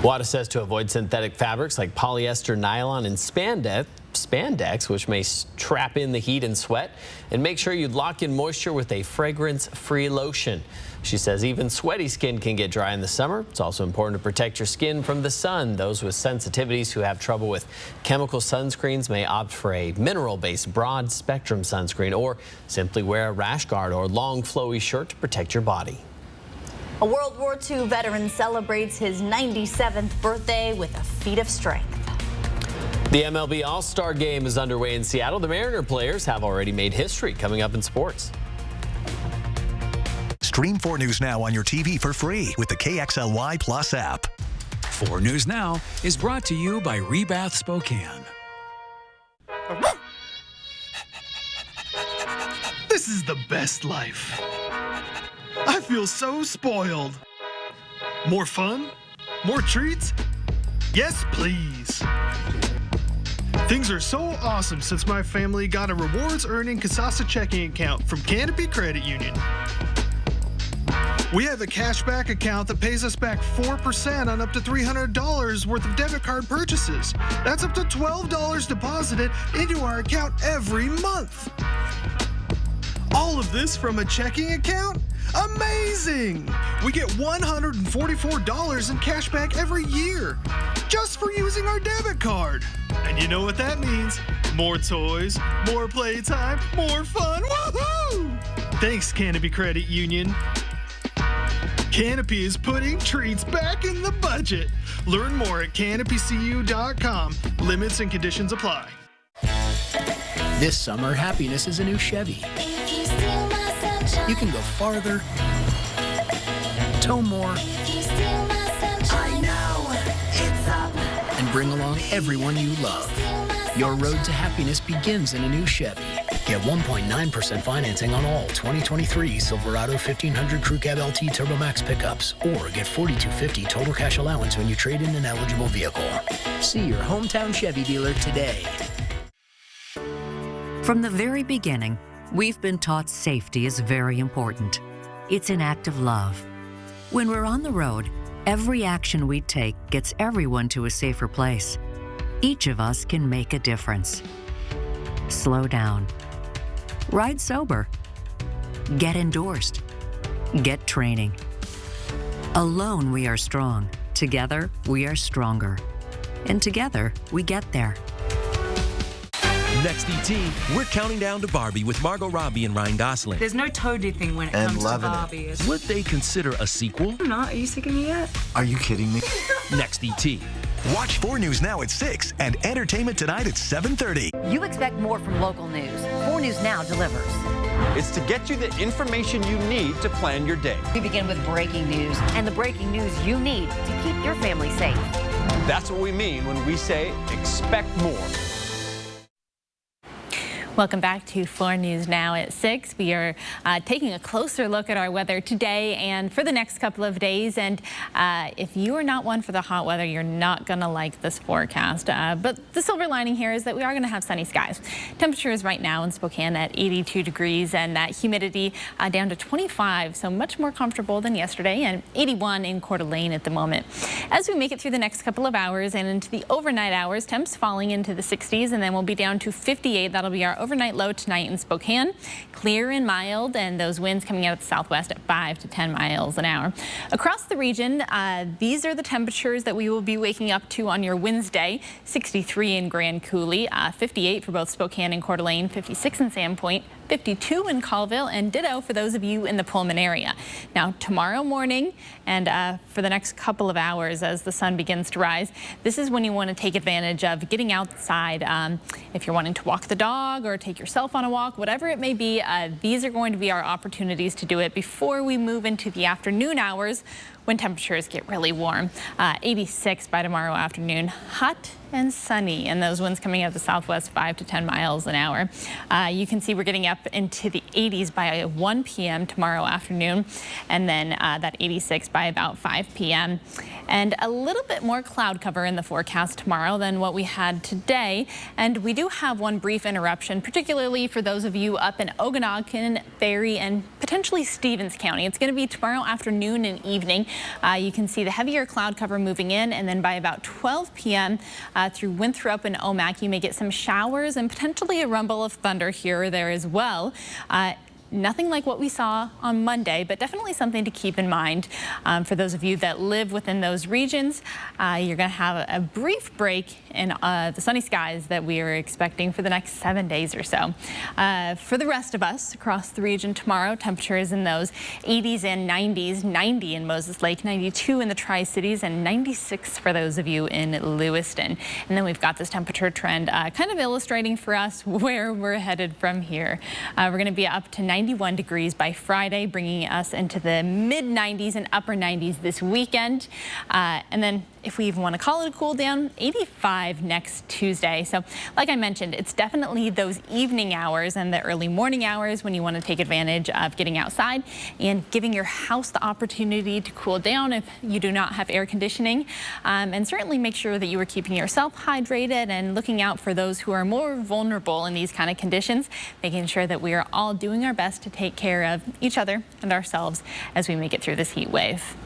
Wada says to avoid synthetic fabrics like polyester, nylon, and spandex, which may trap in the heat and sweat, and make sure you lock in moisture with a fragrance-free lotion. She says even sweaty skin can get dry in the summer. It's also important to protect your skin from the sun. Those with sensitivities who have trouble with chemical sunscreens may opt for a mineral-based broad-spectrum sunscreen or simply wear a rash guard or long flowy shirt to protect your body. A World War II veteran celebrates his 97th birthday with a feat of strength. The MLB All-Star Game is underway in Seattle. The Mariner players have already made history coming up in sports. Stream 4 News Now on your TV for free with the KXLY Plus app. 4 News Now is brought to you by Rebath Spokane. This is the best life. I feel so spoiled. More fun? More treats? Yes, please. Things are so awesome since my family got a rewards-earning Kasasa checking account from Canopy Credit Union. We have a cashback account that pays us back 4% on up to $300 worth of debit card purchases. That's up to $12 deposited into our account every month. All of this from a checking account? Amazing! We get $144 in cash back every year just for using our debit card. And you know what that means? More toys, more playtime, more fun. Woohoo! Thanks, Canopy Credit Union. Canopy is putting treats back in the budget. Learn more at canopycu.com. Limits and conditions apply. This summer, happiness is a new Chevy. You can go farther, tow more, I know it's up. and bring along everyone you love. Your road to happiness begins in a new Chevy. Get 1.9% financing on all 2023 Silverado 1500 Crew Cab LT Turbo Max pickups, or get $4,250 total cash allowance when you trade in an eligible vehicle. See your hometown Chevy dealer today. From the very beginning, we've been taught safety is very important. It's an act of love. When we're on the road, every action we take gets everyone to a safer place. Each of us can make a difference. Slow down. Ride sober. Get endorsed. Get training. Alone we are strong. Together we are stronger. And together we get there. Next ET, we're counting down to Barbie with Margot Robbie and Ryan Gosling. There's no toady thing when it comes to Barbie. Would they consider a sequel? I'm not. Are you sick of me yet? Are you kidding me? Next ET. Watch 4 News Now at 6 and Entertainment Tonight at 7:30. You expect more from local news. 4 News Now delivers. It's to get you the information you need to plan your day. We begin with breaking news and the breaking news you need to keep your family safe. That's what we mean when we say expect more. Welcome back to 4 News Now at 6. We are taking a closer look at our weather today and for the next couple of days. And if you are not one for the hot weather, you're not going to like this forecast. But the silver lining here is that we are going to have sunny skies. Temperatures right now in Spokane at 82 degrees and that humidity down to 25, so much more comfortable than yesterday, and 81 in Coeur d'Alene at the moment. As we make it through the next couple of hours and into the overnight hours, temps falling into the 60s, and then we'll be down to 58. That'll be our overnight low tonight in Spokane. Clear and mild, and those winds coming out of the southwest at 5 to 10 miles an hour. Across the region, these are the temperatures that we will be waking up to on your Wednesday. 63 in Grand Coulee, 58 for both Spokane and Coeur d'Alene, 56 in Sandpoint, 52 in Colville, and ditto for those of you in the Pullman area. Now, tomorrow morning and for the next couple of hours as the sun begins to rise, this is when you want to take advantage of getting outside. If you're wanting to walk the dog or take yourself on a walk, whatever it may be, these are going to be our opportunities to do it before we move into the afternoon hours when temperatures get really warm. 86 by tomorrow afternoon. Hot and sunny, and those winds coming out of the southwest 5 to 10 miles an hour. You can see we're getting up into the 80s by 1 p.m. tomorrow afternoon, and then that 86 by about 5 p.m. And a little bit more cloud cover in the forecast tomorrow than what we had today. And we do have one brief interruption, particularly for those of you up in Okanagan, Ferry, and potentially Stevens County. It's going to be tomorrow afternoon and evening. You can see the heavier cloud cover moving in, and then by about 12 p.m. Through Winthrop and Omak, you may get some showers and potentially a rumble of thunder here or there as well. Nothing like what we saw on Monday, but definitely something to keep in mind for those of you that live within those regions. You're going to have a brief break in the sunny skies that we are expecting for the next 7 days or so. For the rest of us across the region tomorrow, temperatures in those 80s and 90s, 90 in Moses Lake, 92 in the Tri-Cities, and 96 for those of you in Lewiston. And then we've got this temperature trend kind of illustrating for us where we're headed from here. We're going to be up to 91 degrees by Friday, bringing us into the mid-90s and upper 90s this weekend. And then if we even want to call it a cool down, 85 next Tuesday. So like I mentioned, it's definitely those evening hours and the early morning hours when you want to take advantage of getting outside and giving your house the opportunity to cool down if you do not have air conditioning. And certainly make sure that you are keeping yourself hydrated and looking out for those who are more vulnerable in these kind of conditions, making sure that we are all doing our best to take care of each other and ourselves as we make it through this heat wave.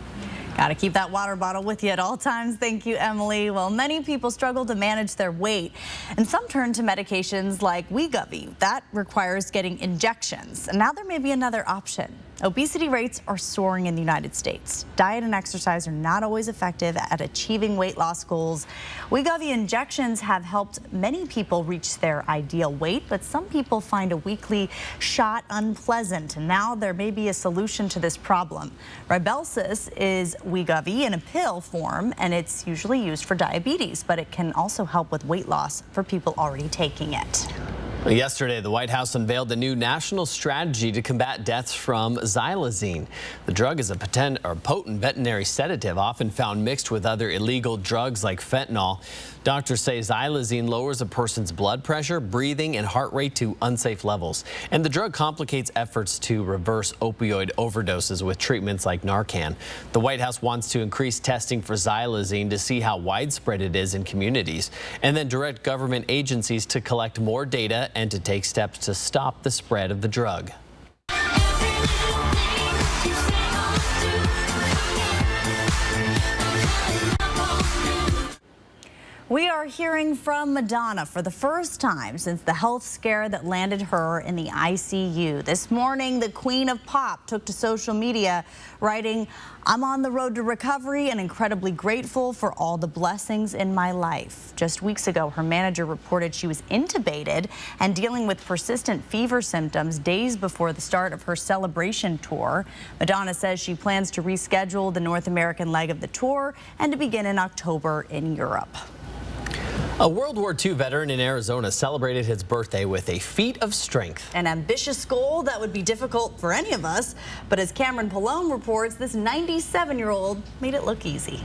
Got to keep that water bottle with you at all times. Thank you, Emily. Well, many people struggle to manage their weight, and some turn to medications like Wegovy. That requires getting injections. And now there may be another option. Obesity rates are soaring in the United States. Diet and exercise are not always effective at achieving weight loss goals. Wegovy injections have helped many people reach their ideal weight, but some people find a weekly shot unpleasant, and now there may be a solution to this problem. Ribelsis is Wegovy in a pill form, and it's usually used for diabetes, but it can also help with weight loss for people already taking it. Yesterday, the White House unveiled a new national strategy to combat deaths from xylazine. The drug is a potent veterinary sedative, often found mixed with other illegal drugs like fentanyl. Doctors say xylazine lowers a person's blood pressure, breathing, and heart rate to unsafe levels. And the drug complicates efforts to reverse opioid overdoses with treatments like Narcan. The White House wants to increase testing for xylazine to see how widespread it is in communities, and then direct government agencies to collect more data and to take steps to stop the spread of the drug. We are hearing from Madonna for the first time since the health scare that landed her in the ICU. This morning, the Queen of Pop took to social media, writing, "I'm on the road to recovery and incredibly grateful for all the blessings in my life." Just weeks ago, her manager reported she was intubated and dealing with persistent fever symptoms days before the start of her celebration tour. Madonna says she plans to reschedule the North American leg of the tour and to begin in October in Europe. A World War II veteran in Arizona celebrated his birthday with a feat of strength. An ambitious goal that would be difficult for any of us, but as Cameron Pallone reports, this 97-year-old made it look easy.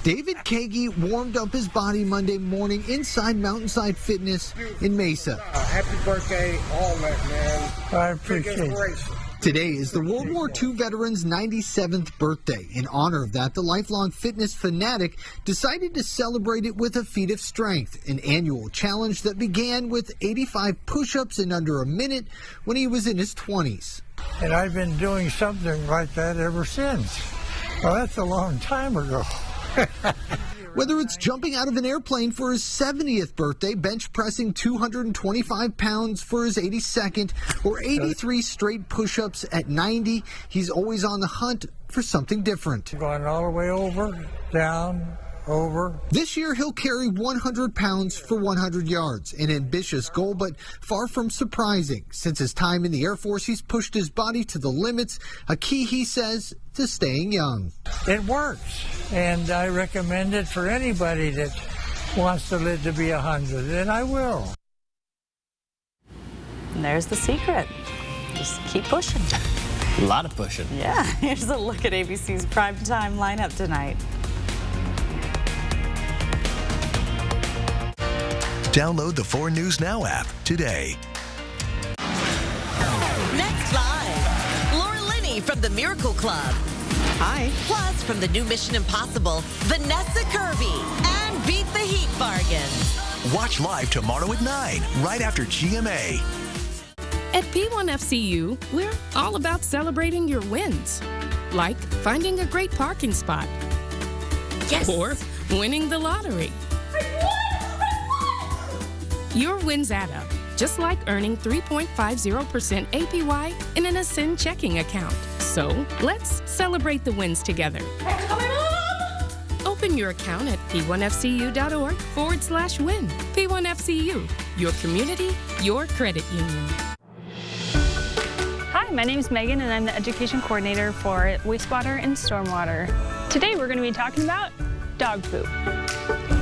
David Kagi warmed up his body Monday morning inside Mountainside Fitness in Mesa. Happy birthday, all that, man. I appreciate it. Today is the World War II veteran's 97th birthday. In honor of that, the lifelong fitness fanatic decided to celebrate it with a feat of strength, an annual challenge that began with 85 push-ups in under a minute when he was in his 20s. And I've been doing something like that ever since. Well, that's a long time ago. Whether it's jumping out of an airplane for his 70th birthday, bench pressing 225 pounds for his 82nd, or 83 straight push-ups at 90, he's always on the hunt for something different. Going all the way over, down, over. This year, he'll carry 100 pounds for 100 yards, an ambitious goal, but far from surprising. Since his time in the Air Force, he's pushed his body to the limits, a key, he says, to staying young. It works, and I recommend it for anybody that wants to live to be 100, and I will. And there's the secret. Just keep pushing. A lot of pushing. Yeah, here's a look at ABC's primetime lineup tonight. Download the 4 News Now app today. Next live, Laura Linney from the Miracle Club. Hi. Plus, from the new Mission Impossible, Vanessa Kirby and Beat the Heat Bargains. Watch live tomorrow at 9, right after GMA. At P1FCU, we're all about celebrating your wins, like finding a great parking spot. Yes. Or winning the lottery. Your wins add up, just like earning 3.50% APY in an Ascend checking account. So let's celebrate the wins together. Open your account at p1fcu.org/win. P1FCU, your community, your credit union. Hi, my name is Megan and I'm the Education Coordinator for Wastewater and Stormwater. Today we're going to be talking about dog poop.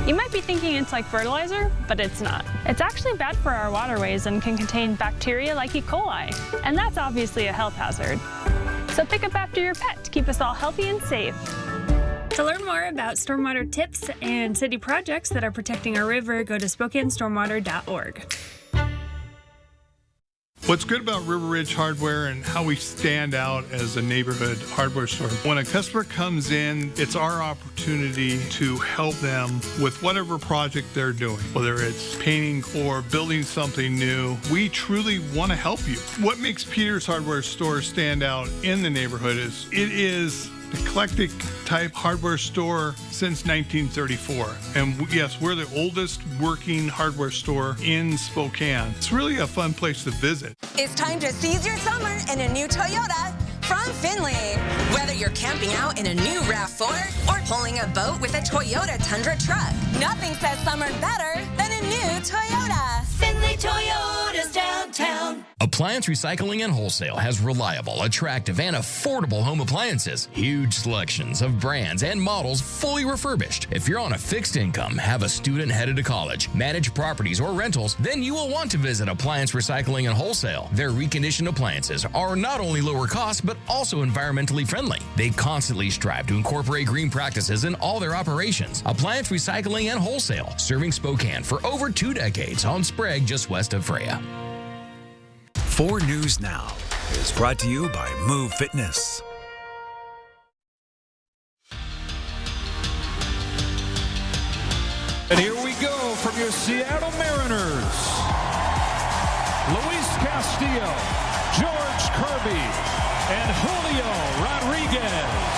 You might be thinking it's like fertilizer, but it's not. It's actually bad for our waterways and can contain bacteria like E. coli, and that's obviously a health hazard. So pick up after your pet to keep us all healthy and safe. To learn more about stormwater tips and city projects that are protecting our river, go to SpokaneStormwater.org. What's good about River Ridge Hardware and how we stand out as a neighborhood hardware store? When a customer comes in, it's our opportunity to help them with whatever project they're doing, whether it's painting or building something new. We truly want to help you. What makes Peter's Hardware Store stand out in the neighborhood is it is eclectic type hardware store since 1934. And yes, we're the oldest working hardware store in Spokane. It's really a fun place to visit. It's time to seize your summer in a new Toyota from Finley. Whether you're camping out in a new RAV4 or pulling a boat with a Toyota Tundra truck, nothing says summer better than a new Toyota. Finley Toyota's downtown. Appliance Recycling and Wholesale has reliable, attractive, and affordable home appliances. Huge selections of brands and models fully refurbished. If you're on a fixed income, have a student headed to college, manage properties or rentals, then you will want to visit Appliance Recycling and Wholesale. Their reconditioned appliances are not only lower cost, but also environmentally friendly. They constantly strive to incorporate green practices in all their operations. Appliance Recycling and Wholesale, serving Spokane for over 2 decades on Sprague, just west of Freya. 4 News Now is brought to you by Move Fitness. And here we go from your Seattle Mariners. Luis Castillo, George Kirby, and Julio Rodriguez.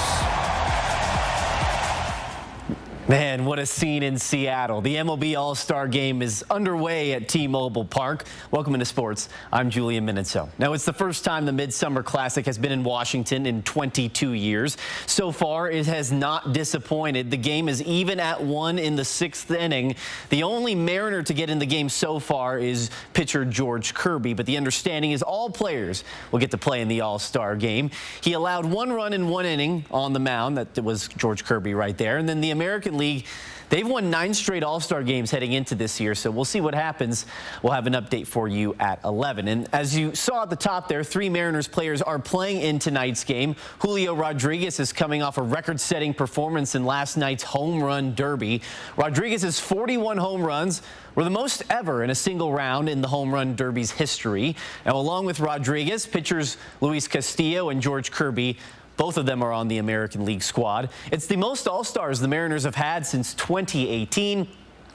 Man, what a scene in Seattle. The MLB All-Star Game is underway at T-Mobile Park. Welcome into sports. I'm Julian Minizzo. Now, it's the first time the Midsummer Classic has been in Washington in 22 years. So far, it has not disappointed. The game is even at 1 in the 6th inning. The only Mariner to get in the game so far is pitcher George Kirby, but the understanding is all players will get to play in the All-Star Game. He allowed 1 run in 1 inning on the mound. That was George Kirby right there. And then the American League, they've won 9 straight All-Star games heading into this year, so we'll see what happens. We'll have an update for you at 11. And as you saw at the top there, 3 Mariners players are playing in tonight's game. Julio Rodriguez is coming off a record-setting performance in last night's home run derby. Rodriguez's 41 home runs were the most ever in a single round in the home run derby's history. Now, along with Rodriguez, pitchers Luis Castillo and George Kirby, both of them are on the American League squad. It's the most All-Stars the Mariners have had since 2018.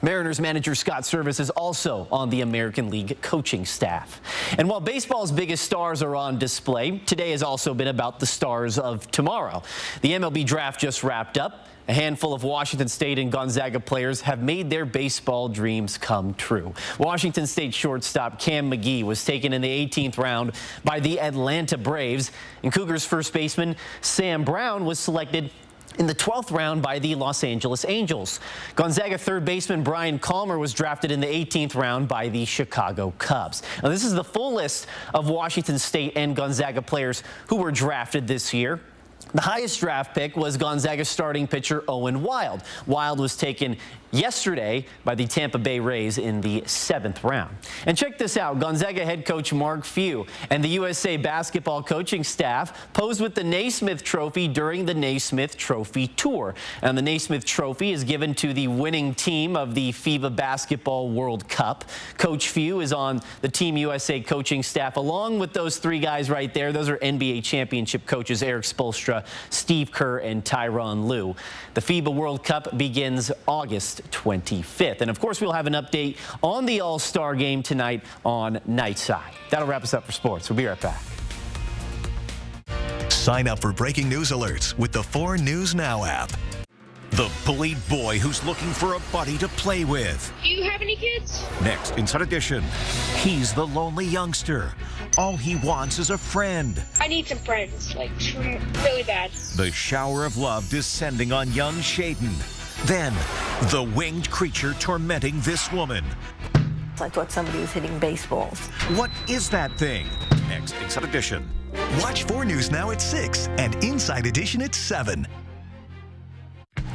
Mariners manager Scott Service is also on the American League coaching staff. And while baseball's biggest stars are on display, today has also been about the stars of tomorrow. The MLB draft just wrapped up. A handful of Washington State and Gonzaga players have made their baseball dreams come true. Washington State shortstop Cam McGee was taken in the 18th round by the Atlanta Braves, and Cougars first baseman Sam Brown was selected in the 12th round by the Los Angeles Angels. Gonzaga third baseman Brian Calmer was drafted in the 18th round by the Chicago Cubs. Now, this is the full list of Washington State and Gonzaga players who were drafted this year. The highest draft pick was Gonzaga starting pitcher Owen Wild. Wild was taken yesterday by the Tampa Bay Rays in the 7th round. And check this out. Gonzaga head coach Mark Few and the USA basketball coaching staff posed with the Naismith Trophy during the Naismith Trophy Tour. And the Naismith Trophy is given to the winning team of the FIBA Basketball World Cup. Coach Few is on the Team USA coaching staff along with those 3 guys right there. Those are NBA championship coaches Eric Spoelstra, Steve Kerr, and Tyronn Lue. The FIBA World Cup begins August 25th. And of course, we'll have an update on the All-Star Game tonight on Nightside. That'll wrap us up for sports. We'll be right back. Sign up for breaking news alerts with the 4 News Now app. The bullied boy who's looking for a buddy to play with. Do you have any kids? Next, Inside Edition, he's the lonely youngster. All he wants is a friend. I need some friends, like really bad. The shower of love descending on young Shaden. Then, the winged creature tormenting this woman. It's like what somebody was hitting baseballs. What is that thing? Next, Inside Edition. Watch 4 News Now at 6 and Inside Edition at 7.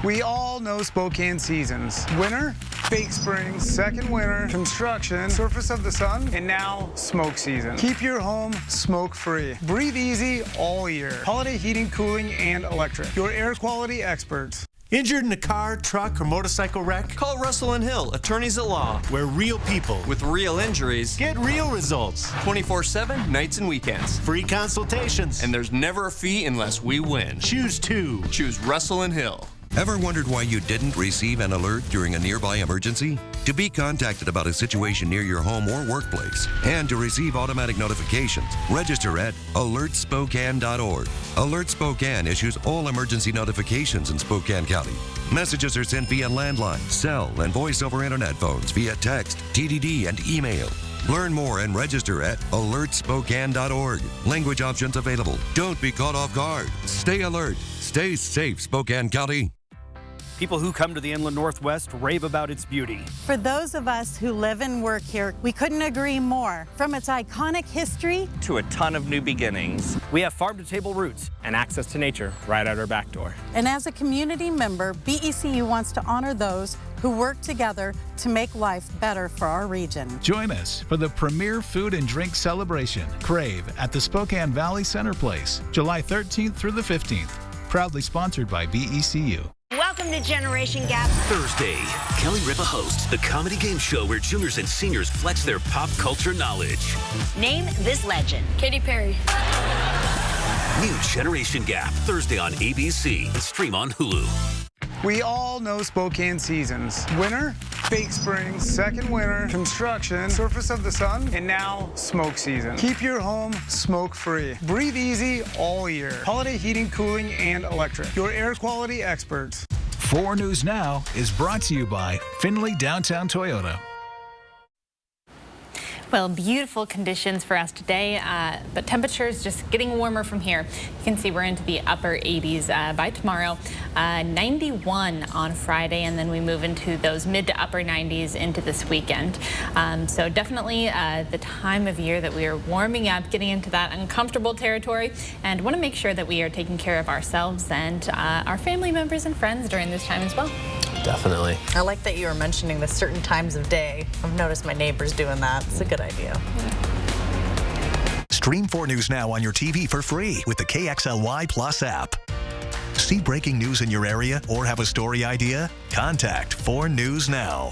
We all know Spokane seasons. Winter, fake spring, second winter, construction, surface of the sun, and now smoke season. Keep your home smoke-free. Breathe easy all year. Holiday heating, cooling, and electric. Your air quality experts. Injured in a car, truck, or motorcycle wreck? Call Russell & Hill, attorneys at law. Where real people with real injuries get real results. 24/7, nights and weekends. Free consultations. And there's never a fee unless we win. Choose 2. Choose Russell & Hill. Ever wondered why you didn't receive an alert during a nearby emergency? To be contacted about a situation near your home or workplace, and to receive automatic notifications, register at alertspokane.org. Alert Spokane issues all emergency notifications in Spokane County. Messages are sent via landline, cell, and voice over internet phones via text, TDD, and email. Learn more and register at alertspokane.org. Language options available. Don't be caught off guard. Stay alert. Stay safe, Spokane County. People who come to the Inland Northwest rave about its beauty. For those of us who live and work here, we couldn't agree more. From its iconic history to a ton of new beginnings, we have farm-to-table roots and access to nature right out our back door. And as a community member, BECU wants to honor those who work together to make life better for our region. Join us for the premier food and drink celebration, Crave, at the Spokane Valley Center Place, July 13th through the 15th. Proudly sponsored by BECU. Welcome to Generation Gap. Thursday, Kelly Ripa hosts the comedy game show where juniors and seniors flex their pop culture knowledge. Name this legend. Katy Perry. New Generation Gap, Thursday on ABC and stream on Hulu. We all know Spokane seasons. Winter, fake spring, second winter, construction, surface of the sun, and now smoke season. Keep your home smoke-free. Breathe easy all year. Holiday heating, cooling, and electric. Your air quality experts. 4 News Now is brought to you by Findlay Downtown Toyota. Well, beautiful conditions for us today, but temperatures just getting warmer from here. You can see we're into the upper 80s by tomorrow, 91 on Friday, and then we move into those mid to upper 90s into this weekend. So definitely the time of year that we are warming up, getting into that uncomfortable territory, and want to make sure that we are taking care of ourselves and our family members and friends during this time as well. Definitely. I like that you were mentioning the certain times of day. I've noticed my neighbors doing that. It's a good idea. Stream 4 News Now on your TV for free with the KXLY Plus app. See breaking news in your area or have a story idea? Contact 4 News Now.